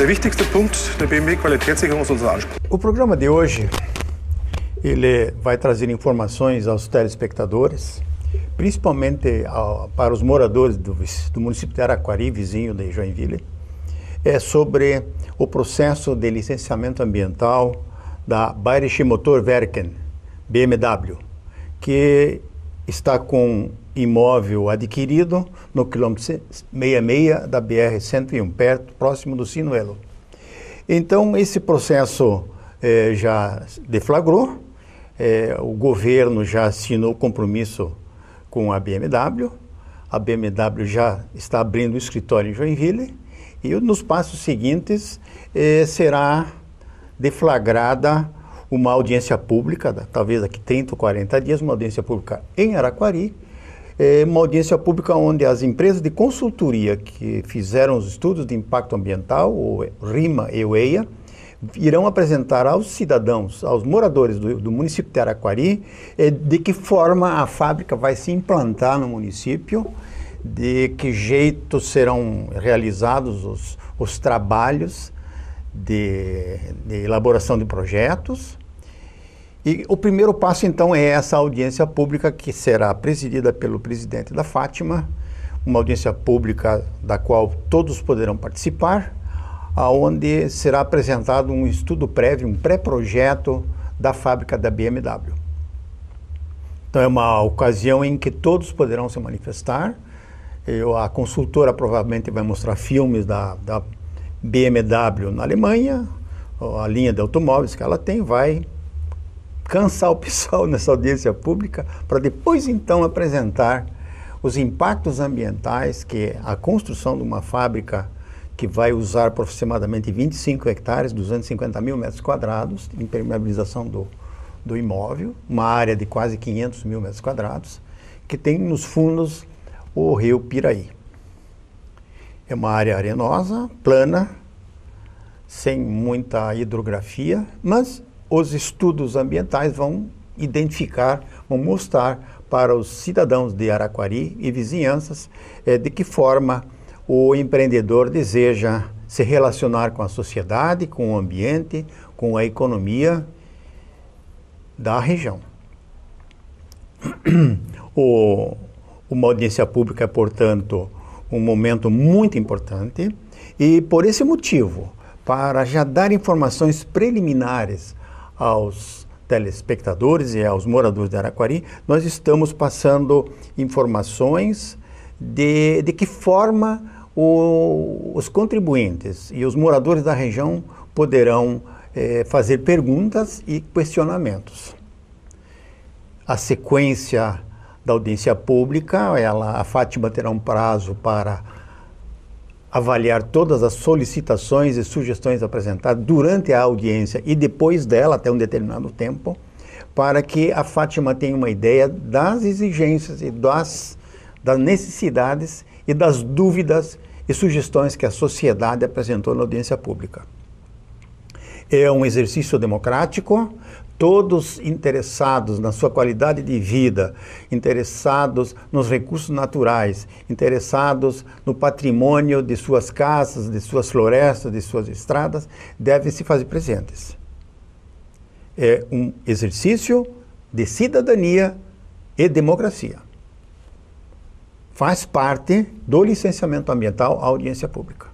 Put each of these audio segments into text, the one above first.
Der wichtigste Punkt der BMW-Qualitätssicherung ist unser Anspruch. O programa de hoje, ele vai trazer informações aos telespectadores, principalmente para os moradores do município de Araquari, vizinho de Joinville, sobre o processo de licenciamento ambiental da Bayerische Motorwerken, BMW, que está com imóvel adquirido no quilômetro 66 da BR-101, próximo do Sinuelo. Então, esse processo já deflagrou, o governo já assinou compromisso com a BMW já está abrindo o escritório em Joinville, e nos passos seguintes será deflagrada uma audiência pública, talvez daqui 30 ou 40 dias, uma audiência pública em Araquari, uma audiência pública onde as empresas de consultoria que fizeram os estudos de impacto ambiental, o RIMA e o EIA, irão apresentar aos cidadãos, aos moradores do município de Araquari, de que forma a fábrica vai se implantar no município, de que jeito serão realizados os trabalhos de elaboração de projetos. E o primeiro passo, então, é essa audiência pública que será presidida pelo presidente da Fátima, uma audiência pública da qual todos poderão participar, onde será apresentado um estudo prévio, um pré-projeto da fábrica da BMW. Então é uma ocasião em que todos poderão se manifestar. A consultora provavelmente vai mostrar filmes da BMW na Alemanha, a linha de automóveis que ela tem, vai cansar o pessoal nessa audiência pública para depois então apresentar os impactos ambientais que a construção de uma fábrica que vai usar aproximadamente 25 hectares, 250 mil metros quadrados, de impermeabilização do imóvel, uma área de quase 500 mil metros quadrados, que tem nos fundos o rio Piraí. É uma área arenosa, plana, sem muita hidrografia, mas os estudos ambientais vão identificar, vão mostrar para os cidadãos de Araquari e vizinhanças de que forma o empreendedor deseja se relacionar com a sociedade, com o ambiente, com a economia da região. Uma audiência pública é, portanto, um momento muito importante e, por esse motivo, para já dar informações preliminares aos telespectadores e aos moradores de Araquari, nós estamos passando informações de que forma os contribuintes e os moradores da região poderão fazer perguntas e questionamentos. A sequência da audiência pública, a Fátima terá um prazo para avaliar todas as solicitações e sugestões apresentadas durante a audiência e depois dela, até um determinado tempo, para que a Fátima tenha uma ideia das exigências e das necessidades e das dúvidas e sugestões que a sociedade apresentou na audiência pública. É um exercício democrático. Todos interessados na sua qualidade de vida, interessados nos recursos naturais, interessados no patrimônio de suas casas, de suas florestas, de suas estradas, devem se fazer presentes. É um exercício de cidadania e democracia. Faz parte do licenciamento ambiental a audiência pública.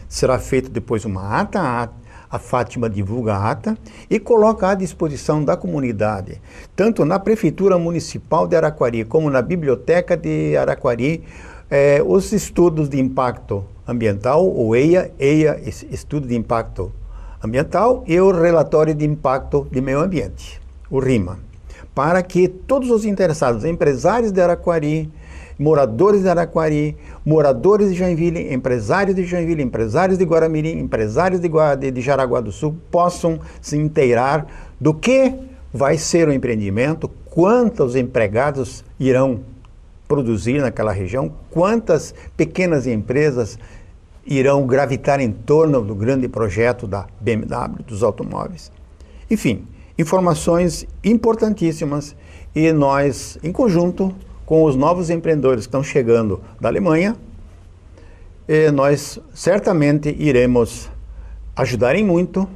Será feita depois uma ata, a Fátima divulga a ata e coloca à disposição da comunidade, tanto na Prefeitura Municipal de Araquari como na Biblioteca de Araquari, os estudos de impacto ambiental, o EIA, Estudo de Impacto Ambiental, e o Relatório de Impacto de Meio Ambiente, o RIMA, para que todos os interessados, empresários de Araquari, moradores de Araquari, moradores de Joinville, empresários de Guaramirim, empresários de Jaraguá do Sul, possam se inteirar do que vai ser o empreendimento, quantos empregados irão produzir naquela região, quantas pequenas empresas irão gravitar em torno do grande projeto da BMW, dos automóveis. Enfim, informações importantíssimas, e nós, em conjunto com os novos empreendedores que estão chegando da Alemanha, nós certamente iremos ajudarem muito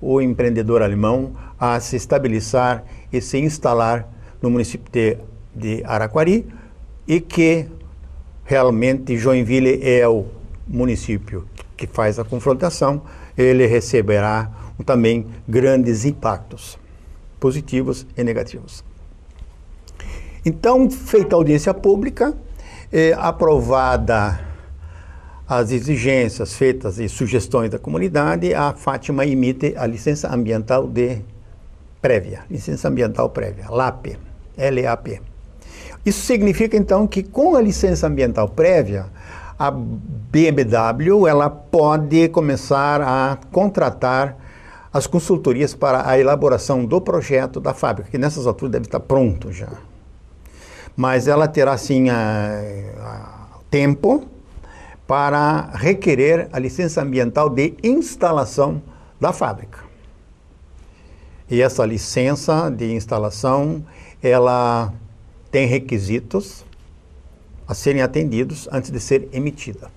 o empreendedor alemão a se estabilizar e se instalar no município de Araquari, e que realmente Joinville é o município que faz a confrontação, ele receberá também grandes impactos positivos e negativos. Então, feita a audiência pública, aprovada as exigências feitas e sugestões da comunidade, a Fátima emite a licença ambiental prévia, LAP, LAP. Isso significa, então, que com a licença ambiental prévia, a BMW ela pode começar a contratar as consultorias para a elaboração do projeto da fábrica, que nessas alturas deve estar pronto já. Mas ela terá, sim, tempo para requerer a licença ambiental de instalação da fábrica. E essa licença de instalação, ela tem requisitos a serem atendidos antes de ser emitida.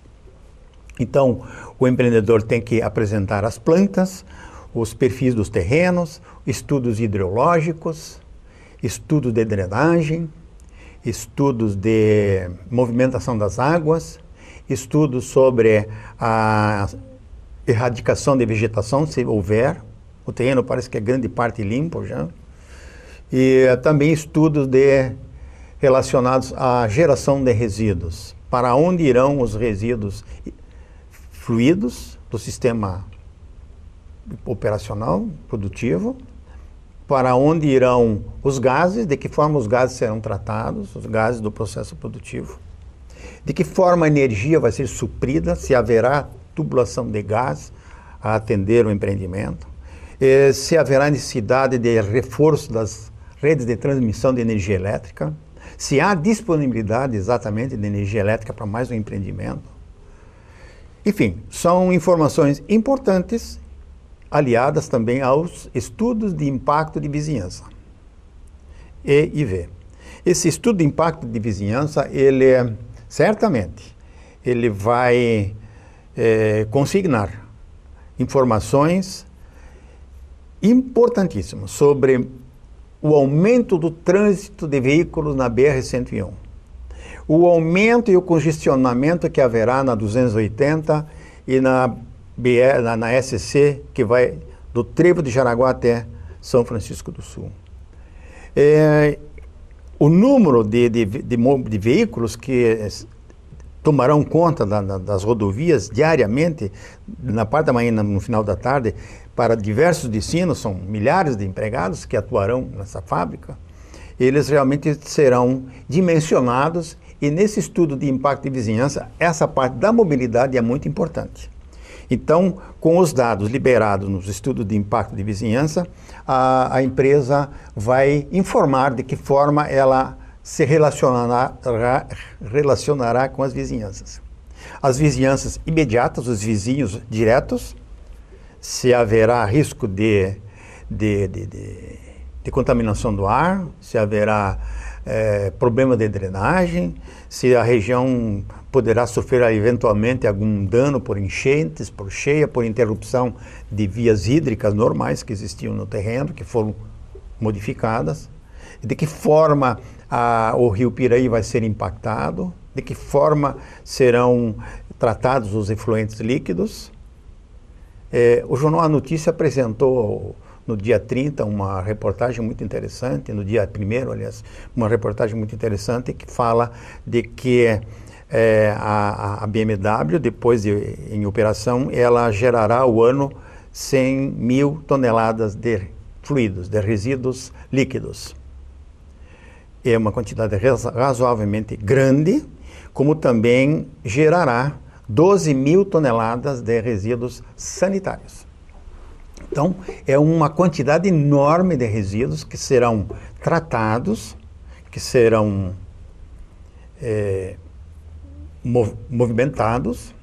Então, o empreendedor tem que apresentar as plantas, os perfis dos terrenos, estudos hidrológicos, estudos de drenagem, estudos de movimentação das águas, estudos sobre a erradicação de vegetação, se houver. O terreno parece que é grande parte limpo já. E também estudos relacionados à geração de resíduos. Para onde irão os resíduos fluidos do sistema operacional, produtivo, para onde irão os gases, de que forma os gases serão tratados, os gases do processo produtivo, de que forma a energia vai ser suprida, se haverá tubulação de gás a atender o empreendimento, se haverá necessidade de reforço das redes de transmissão de energia elétrica, se há disponibilidade exatamente de energia elétrica para mais um empreendimento. Enfim, são informações importantes, aliadas também aos estudos de impacto de vizinhança, EIV. Esse estudo de impacto de vizinhança, certamente, ele vai consignar informações importantíssimas sobre o aumento do trânsito de veículos na BR-101, o aumento e o congestionamento que haverá na 280 e na SC, que vai do Trevo de Jaraguá até São Francisco do Sul. O número de veículos que tomarão conta das rodovias diariamente, na parte da manhã e no final da tarde, para diversos destinos, são milhares de empregados que atuarão nessa fábrica, eles realmente serão dimensionados, e nesse estudo de impacto de vizinhança, essa parte da mobilidade é muito importante. Então, com os dados liberados nos estudos de impacto de vizinhança, a empresa vai informar de que forma ela se relacionará com as vizinhanças. As vizinhanças imediatas, os vizinhos diretos, se haverá risco de contaminação do ar, se haverá problema de drenagem, se a região poderá sofrer eventualmente algum dano por enchentes, por cheia, por interrupção de vias hídricas normais que existiam no terreno, que foram modificadas, de que forma o rio Piraí vai ser impactado, de que forma serão tratados os efluentes líquidos. O Jornal A Notícia apresentou no dia 30 uma reportagem muito interessante, no dia 1º, aliás, uma reportagem muito interessante que fala de que a BMW, depois em operação, ela gerará ao ano 100 mil toneladas de fluidos, de resíduos líquidos. É uma quantidade razoavelmente grande, como também gerará 12 mil toneladas de resíduos sanitários. Então, é uma quantidade enorme de resíduos que serão tratados, que serão movimentados,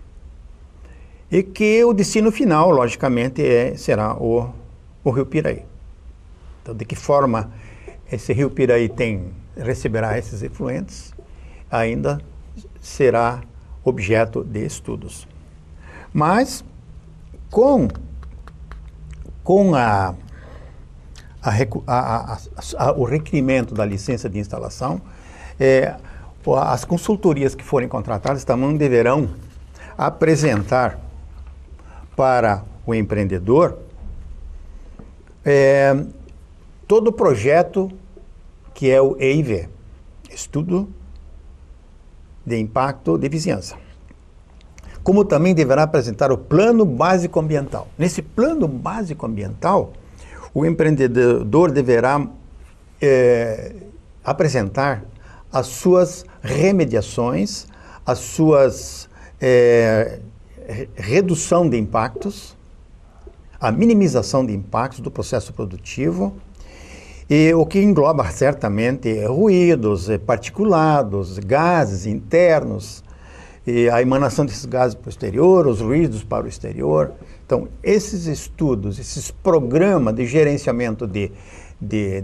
e que o destino final, logicamente, será o rio Piraí. Então, de que forma esse rio Piraí receberá esses efluentes, ainda será objeto de estudos. Mas, com com o requerimento da licença de instalação, as consultorias que forem contratadas também deverão apresentar para o empreendedor todo o projeto que é o EIV, Estudo de Impacto de Vizinhança. Como também deverá apresentar o Plano Básico Ambiental. Nesse Plano Básico Ambiental, o empreendedor deverá apresentar as suas remediações, as suas redução de impactos, a minimização de impactos do processo produtivo, e o que engloba certamente ruídos, particulados, gases internos, e a emanação desses gases para o exterior, os ruídos para o exterior. Então, esses estudos, esses programas de gerenciamento de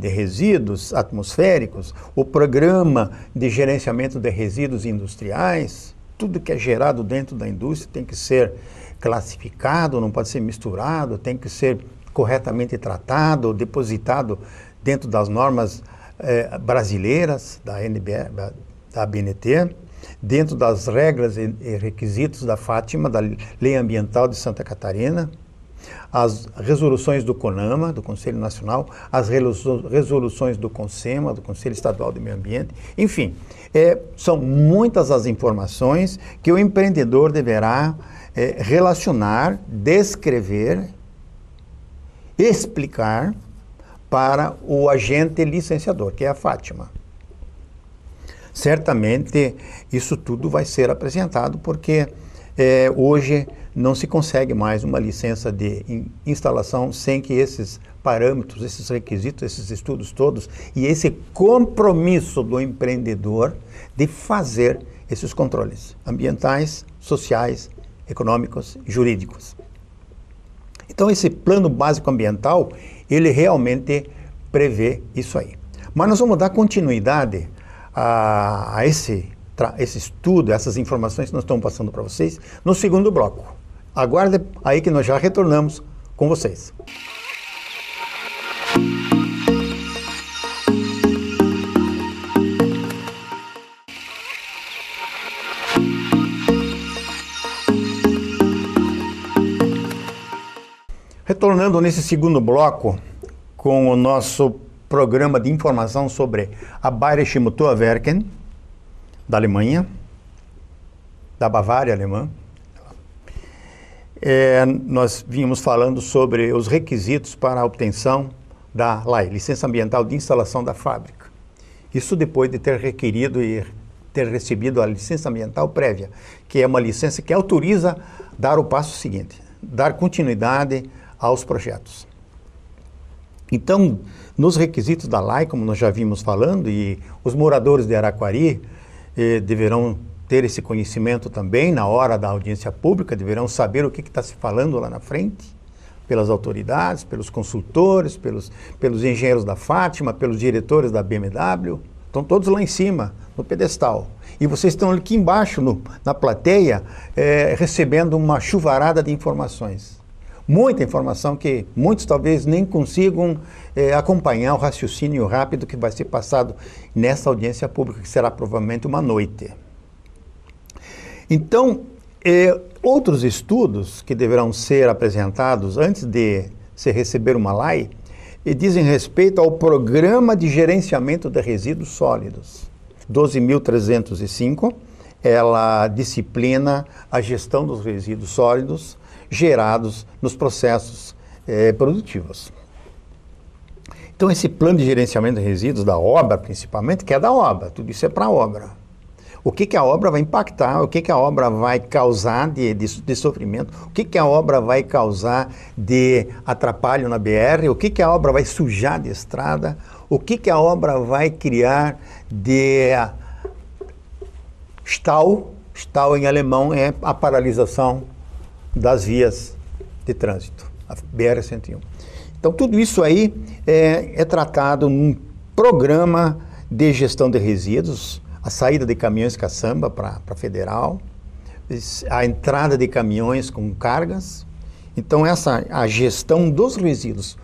resíduos atmosféricos, o programa de gerenciamento de resíduos industriais, tudo que é gerado dentro da indústria tem que ser classificado, não pode ser misturado, tem que ser corretamente tratado, depositado dentro das normas brasileiras, da ABNT, dentro das regras e requisitos da Fátima, da Lei Ambiental de Santa Catarina, as resoluções do CONAMA, do Conselho Nacional, as resoluções do CONSEMA, do Conselho Estadual do Meio Ambiente, enfim, são muitas as informações que o empreendedor deverá relacionar, descrever, explicar para o agente licenciador, que é a Fátima. Certamente isso tudo vai ser apresentado porque hoje não se consegue mais uma licença de instalação sem que esses parâmetros, esses requisitos, esses estudos todos e esse compromisso do empreendedor de fazer esses controles ambientais, sociais, econômicos, jurídicos. Então esse plano básico ambiental, ele realmente prevê isso aí. Mas nós vamos dar continuidade a esse estudo, essas informações que nós estamos passando para vocês, no segundo bloco. Aguarde aí que nós já retornamos com vocês. Retornando nesse segundo bloco com o nosso programa de informação sobre a Bayerische Motorwerken, da Alemanha, da Bavária alemã. Nós vínhamos falando sobre os requisitos para a obtenção da LAI, Licença Ambiental de Instalação da Fábrica. Isso depois de ter requerido e ter recebido a licença ambiental prévia, que é uma licença que autoriza dar o passo seguinte, dar continuidade aos projetos. Então, nos requisitos da LAI, como nós já vimos falando, e os moradores de Araquari deverão ter esse conhecimento também na hora da audiência pública, deverão saber o que está se falando lá na frente, pelas autoridades, pelos consultores, pelos engenheiros da Fátima, pelos diretores da BMW, estão todos lá em cima, no pedestal. E vocês estão aqui embaixo, na plateia, recebendo uma chuvarada de informações. Muita informação que muitos talvez nem consigam acompanhar o raciocínio rápido que vai ser passado nessa audiência pública, que será provavelmente uma noite. Então, outros estudos que deverão ser apresentados antes de se receber uma LAI dizem respeito ao Programa de Gerenciamento de Resíduos Sólidos. 12.305, ela disciplina a gestão dos resíduos sólidos gerados nos processos produtivos. Então, esse plano de gerenciamento de resíduos da obra, principalmente, que é da obra, tudo isso é para a obra. O que a obra vai impactar, o que a obra vai causar de sofrimento, o que a obra vai causar de atrapalho na BR, o que a obra vai sujar de estrada, o que a obra vai criar de Stau. Stau em alemão é a paralisação das vias de trânsito, a BR-101. Então, tudo isso aí é tratado num programa de gestão de resíduos, a saída de caminhões caçamba para a federal, a entrada de caminhões com cargas Então, a gestão dos resíduos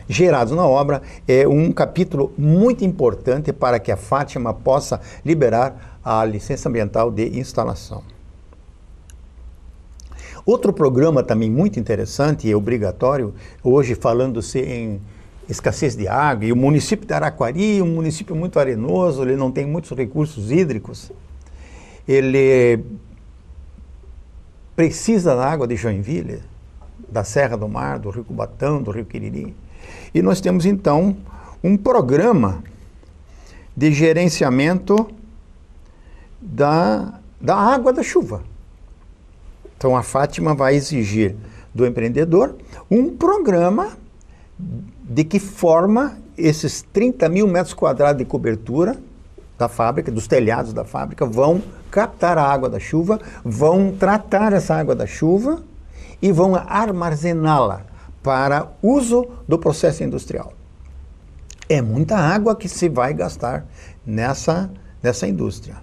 gerados na obra é um capítulo muito importante para que a Fátima possa liberar a licença ambiental de instalação. Outro programa também muito interessante e obrigatório, hoje falando-se em escassez de água, e o município de Araquari é um município muito arenoso, ele não tem muitos recursos hídricos, ele precisa da água de Joinville, da Serra do Mar, do Rio Cubatão, do Rio Quiriri. E nós temos então um programa de gerenciamento da água da chuva. Então a Fátima vai exigir do empreendedor um programa de que forma esses 30 mil metros quadrados de cobertura da fábrica, dos telhados da fábrica, vão captar a água da chuva, vão tratar essa água da chuva e vão armazená-la para uso do processo industrial. É muita água que se vai gastar nessa indústria.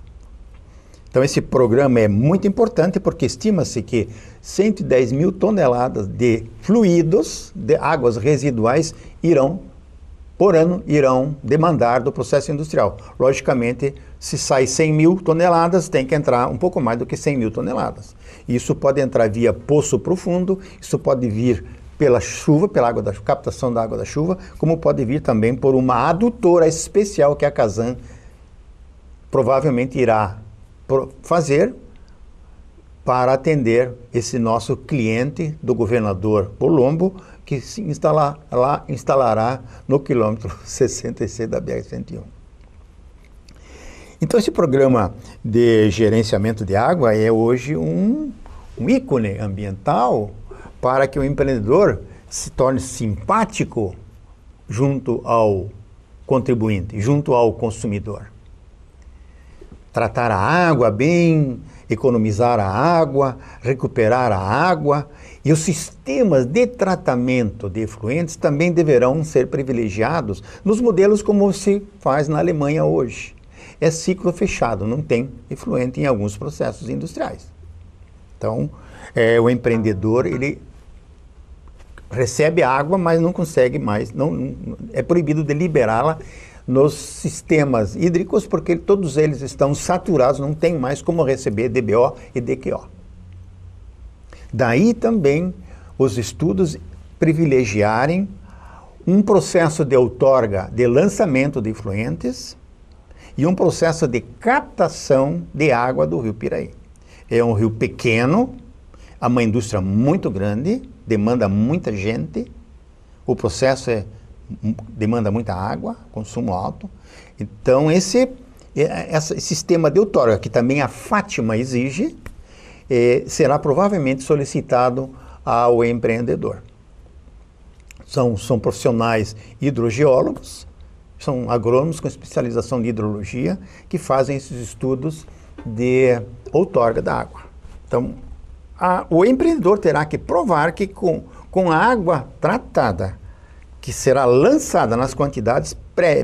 Então esse programa é muito importante porque estima-se que 110 mil toneladas de fluidos, de águas residuais, por ano, irão demandar do processo industrial. Logicamente, se sai 100 mil toneladas, tem que entrar um pouco mais do que 100 mil toneladas. Isso pode entrar via poço profundo, isso pode vir pela chuva, pela captação da água da chuva, como pode vir também por uma adutora especial que a Casan provavelmente irá fazer para atender esse nosso cliente do governador Colombo, que se instalará no quilômetro 66 da BR-101. Então esse programa de gerenciamento de água é hoje um ícone ambiental para que o empreendedor se torne simpático junto ao contribuinte, junto ao consumidor. Tratar a água bem, economizar a água, recuperar a água, e os sistemas de tratamento de efluentes também deverão ser privilegiados nos modelos como se faz na Alemanha hoje. É ciclo fechado, não tem efluente em alguns processos industriais. Então, o empreendedor, ele recebe água, mas não consegue mais, é proibido de liberá-la nos sistemas hídricos, porque todos eles estão saturados, não tem mais como receber DBO e DQO. Daí também os estudos privilegiarem um processo de outorga de lançamento de efluentes e um processo de captação de água do rio Piraí. É um rio pequeno, é uma indústria muito grande, demanda muita gente, o processo demanda muita água, consumo alto. Então esse sistema de outorga, que também a Fátima exige, será provavelmente solicitado ao empreendedor. São profissionais hidrogeólogos, são agrônomos com especialização de hidrologia, que fazem esses estudos de outorga da água. Então, o empreendedor terá que provar que com a água tratada, que será lançada nas quantidades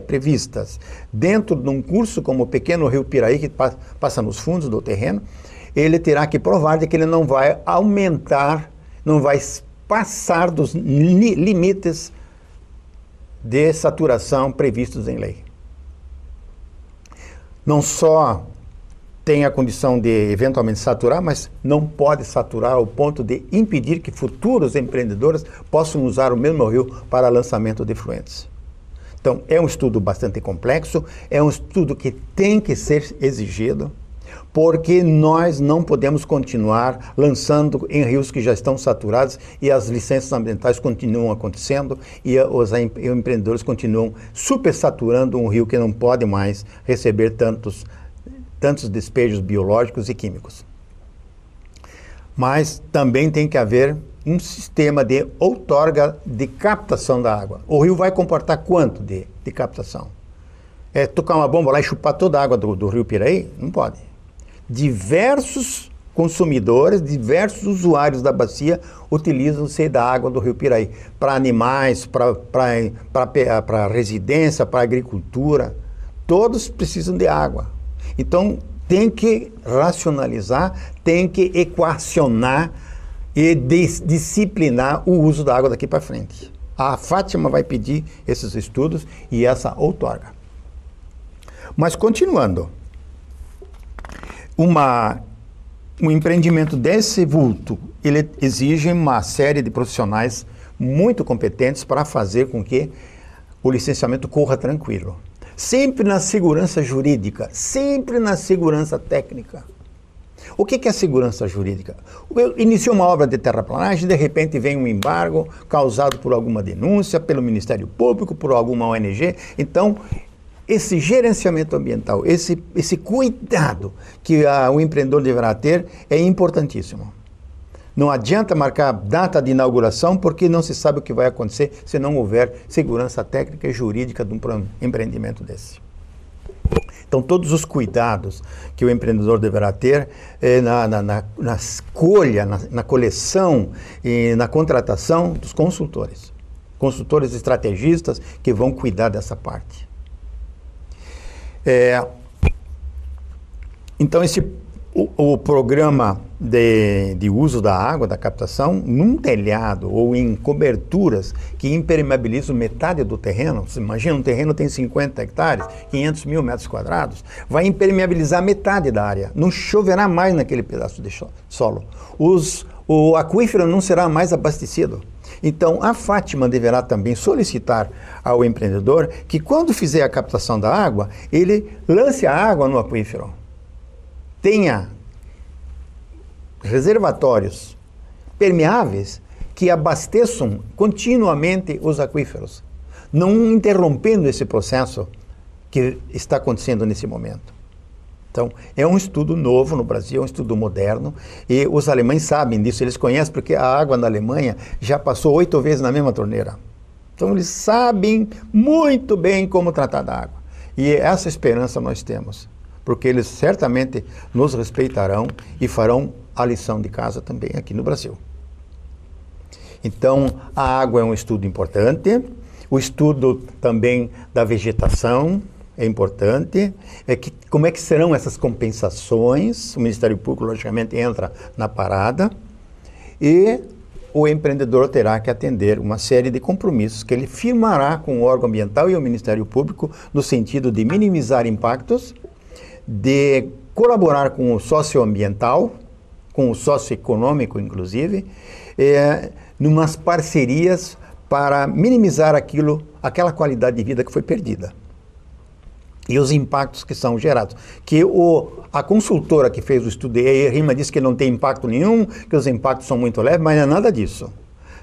previstas dentro de um curso como o Pequeno Rio Piraí, que passa nos fundos do terreno, ele terá que provar de que ele não vai aumentar, não vai passar dos limites de saturação previstos em lei. Não só tem a condição de eventualmente saturar, mas não pode saturar ao ponto de impedir que futuros empreendedores possam usar o mesmo rio para lançamento de efluentes. Então, é um estudo bastante complexo, é um estudo que tem que ser exigido, porque nós não podemos continuar lançando em rios que já estão saturados e as licenças ambientais continuam acontecendo e os empreendedores continuam supersaturando um rio que não pode mais receber tantos despejos biológicos e químicos. Mas também tem que haver um sistema de outorga de captação da água. O rio vai comportar quanto de captação? Tocar uma bomba lá e chupar toda a água do rio Piraí? Não pode. Diversos consumidores, diversos usuários da bacia utilizam-se da água do rio Piraí para animais, para residência, para agricultura. Todos precisam de água. Então, tem que racionalizar, tem que equacionar e disciplinar o uso da água daqui para frente. A Fátima vai pedir esses estudos e essa outorga. Mas continuando, um empreendimento desse vulto, ele exige uma série de profissionais muito competentes para fazer com que o licenciamento corra tranquilo. Sempre na segurança jurídica, sempre na segurança técnica. O que é segurança jurídica? Iniciou uma obra de terraplanagem, de repente vem um embargo causado por alguma denúncia, pelo Ministério Público, por alguma ONG. Então, esse gerenciamento ambiental, esse cuidado que o empreendedor deverá ter é importantíssimo. Não adianta marcar data de inauguração porque não se sabe o que vai acontecer se não houver segurança técnica e jurídica de um empreendimento desse. Então, todos os cuidados que o empreendedor deverá ter na escolha, na coleção e na contratação dos consultores. Consultores estrategistas que vão cuidar dessa parte. Então, o programa de uso da água, da captação, num telhado ou em coberturas que impermeabilizam metade do terreno, você imagina, um terreno tem 50 hectares, 500 mil metros quadrados, vai impermeabilizar metade da área, não choverá mais naquele pedaço de solo. O aquífero não será mais abastecido. Então, a Fátima deverá também solicitar ao empreendedor que, quando fizer a captação da água, ele lance a água no aquífero. Tenha reservatórios permeáveis que abasteçam continuamente os aquíferos, não interrompendo esse processo que está acontecendo nesse momento. Então, é um estudo novo no Brasil, é um estudo moderno, e os alemães sabem disso, eles conhecem porque a água na Alemanha já passou 8 vezes na mesma torneira. Então, eles sabem muito bem como tratar da água. E essa esperança nós temos, porque eles certamente nos respeitarão e farão a lição de casa também aqui no Brasil. Então, a água é um estudo importante, o estudo também da vegetação é importante, como é que serão essas compensações, o Ministério Público, logicamente, entra na parada, e o empreendedor terá que atender uma série de compromissos que ele firmará com o órgão ambiental e o Ministério Público, no sentido de minimizar impactos, de colaborar com o socioambiental, com o socioeconômico, inclusive, numas parcerias para minimizar aquela qualidade de vida que foi perdida. E os impactos que são gerados. Que a consultora que fez o estudo, a RIMA, disse que não tem impacto nenhum, que os impactos são muito leves, mas não é nada disso.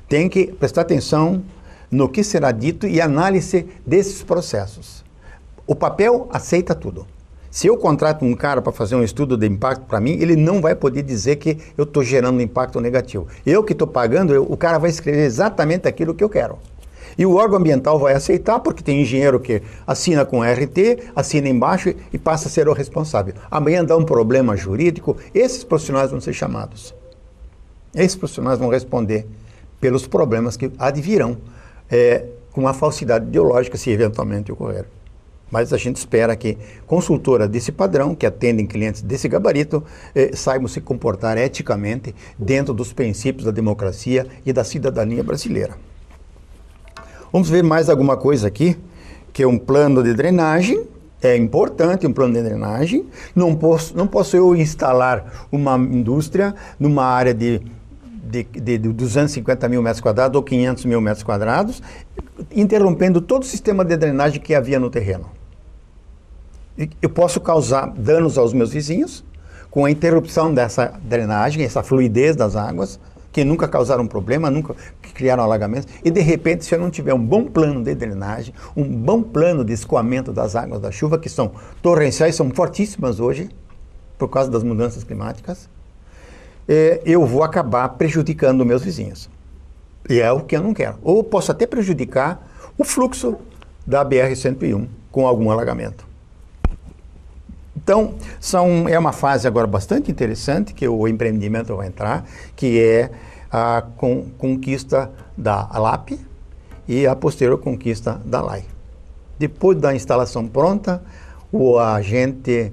Tem que prestar atenção no que será dito e análise desses processos. O papel aceita tudo. Se eu contrato um cara para fazer um estudo de impacto para mim, ele não vai poder dizer que eu estou gerando um impacto negativo. Eu que estou pagando, o cara vai escrever exatamente aquilo que eu quero. E o órgão ambiental vai aceitar, porque tem engenheiro que assina com RT, assina embaixo e passa a ser o responsável. Amanhã dá um problema jurídico, esses profissionais vão ser chamados. Esses profissionais vão responder pelos problemas que advirão com uma falsidade ideológica, se eventualmente ocorrer. Mas a gente espera que consultora desse padrão, que atendem clientes desse gabarito, saibam se comportar eticamente dentro dos princípios da democracia e da cidadania brasileira. Vamos ver mais alguma coisa aqui, que é um plano de drenagem. É importante um plano de drenagem. Não posso eu instalar uma indústria numa área de 250 mil metros quadrados ou 500 mil metros quadrados, interrompendo todo o sistema de drenagem que havia no terreno. Eu posso causar danos aos meus vizinhos com a interrupção dessa drenagem, essa fluidez das águas, que nunca causaram problema, nunca criaram alagamentos, e de repente, se eu não tiver um bom plano de drenagem, um bom plano de escoamento das águas da chuva, que são torrenciais, são fortíssimas hoje, por causa das mudanças climáticas, eu vou acabar prejudicando meus vizinhos. E é o que eu não quero. Ou posso até prejudicar o fluxo da BR-101 com algum alagamento. Então, é uma fase agora bastante interessante que o empreendimento vai entrar, que é a conquista da LAP e a posterior conquista da LAI. Depois da instalação pronta, o agente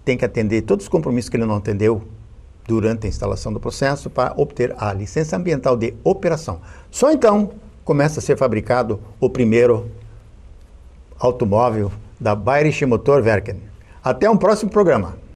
tem que atender todos os compromissos que ele não atendeu durante a instalação do processo para obter a licença ambiental de operação. Só então começa a ser fabricado o primeiro automóvel da Bayerische Motorwerken. Até um próximo programa.